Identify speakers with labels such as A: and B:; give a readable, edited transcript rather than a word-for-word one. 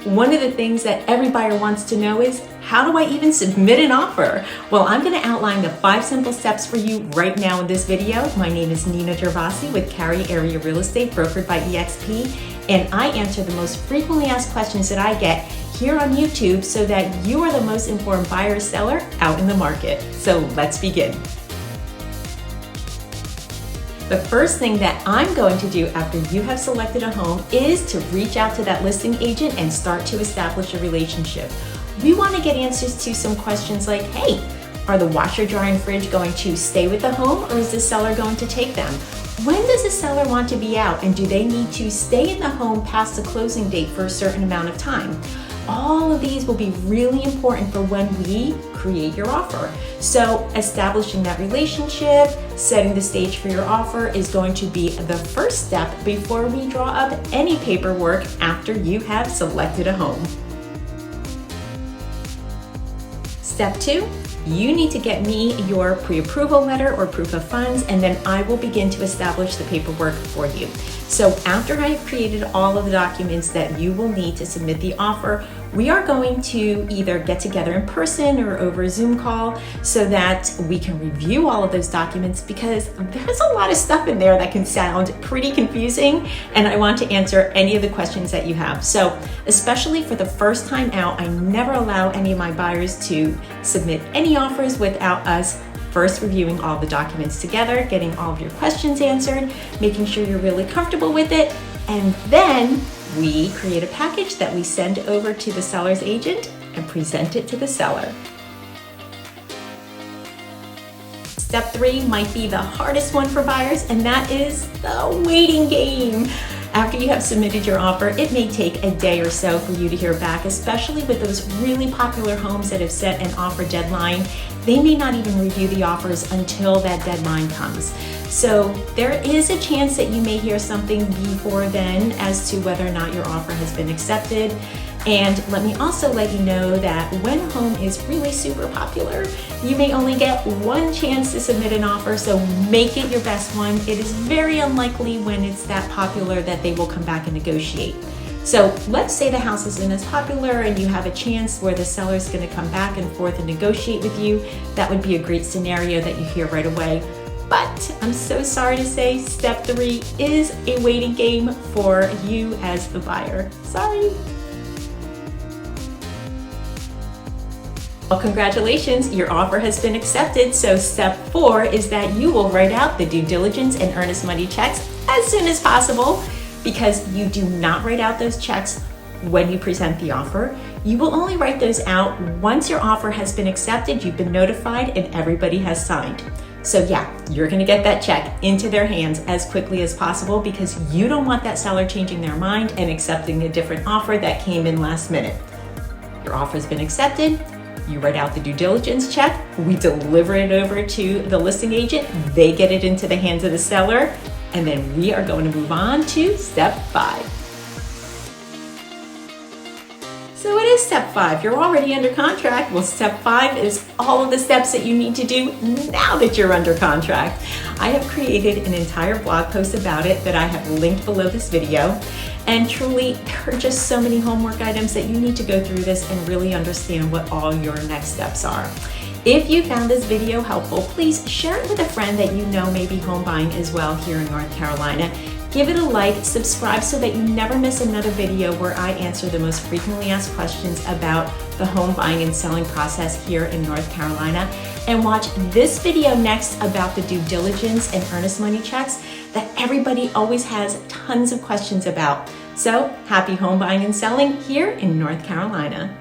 A: One of the things that every buyer wants to know is, how do I even submit an offer? Well, I'm gonna outline the 5 simple steps for you right now in this video. My name is Nina Gervasi with Cary Area Real Estate, brokered by EXP, and I answer the most frequently asked questions that I get here on YouTube so that you are the most informed buyer or seller out in the market. So let's begin. The first thing that I'm going to do after you have selected a home is to reach out to that listing agent and start to establish a relationship. We want to get answers to some questions like, hey, are the washer, dryer, and fridge going to stay with the home, or is the seller going to take them? When does the seller want to be out, and do they need to stay in the home past the closing date for a certain amount of time? All of these will be really important for when we create your offer. So establishing that relationship, setting the stage for your offer is going to be the first step before we draw up any paperwork after you have selected a home. Step 2, you need to get me your pre-approval letter or proof of funds, and then I will begin to establish the paperwork for you. So after I've created all of the documents that you will need to submit the offer, we are going to either get together in person or over a Zoom call so that we can review all of those documents, because there's a lot of stuff in there that can sound pretty confusing, and I want to answer any of the questions that you have. So especially for the first time out, I never allow any of my buyers to submit any offers without us first reviewing all the documents together, getting all of your questions answered, making sure you're really comfortable with it, and then we create a package that we send over to the seller's agent and present it to the seller. Step 3 might be the hardest one for buyers, and that is the waiting game. After you have submitted your offer, it may take a day or so for you to hear back, especially with those really popular homes that have set an offer deadline. They may not even review the offers until that deadline comes. So there is a chance that you may hear something before then as to whether or not your offer has been accepted. And let me also let you know that when a home is really super popular, you may only get one chance to submit an offer, so make it your best one. It is very unlikely when it's that popular that they will come back and negotiate. So let's say the house isn't as popular and you have a chance where the seller's going to come back and forth and negotiate with you. That would be a great scenario that you hear right away. But I'm so sorry to say, step 3 is a waiting game for you as the buyer. Sorry. Well, congratulations, your offer has been accepted. So step 4 is that you will write out the due diligence and earnest money checks as soon as possible, because you do not write out those checks when you present the offer. You will only write those out once your offer has been accepted, you've been notified, and everybody has signed. So yeah, you're gonna get that check into their hands as quickly as possible, because you don't want that seller changing their mind and accepting a different offer that came in last minute. Your offer's been accepted, you write out the due diligence check, we deliver it over to the listing agent, they get it into the hands of the seller, and then we are going to move on to step 5. So it is step 5. You're already under contract. Well, step 5 is all of the steps that you need to do now that you're under contract. I have created an entire blog post about it that I have linked below this video. And truly, there are just so many homework items that you need to go through this and really understand what all your next steps are. If you found this video helpful, please share it with a friend that you know may be home buying as well here in North Carolina. Give it a like, subscribe so that you never miss another video where I answer the most frequently asked questions about the home buying and selling process here in North Carolina. And watch this video next about the due diligence and earnest money checks that everybody always has tons of questions about. So happy home buying and selling here in North Carolina.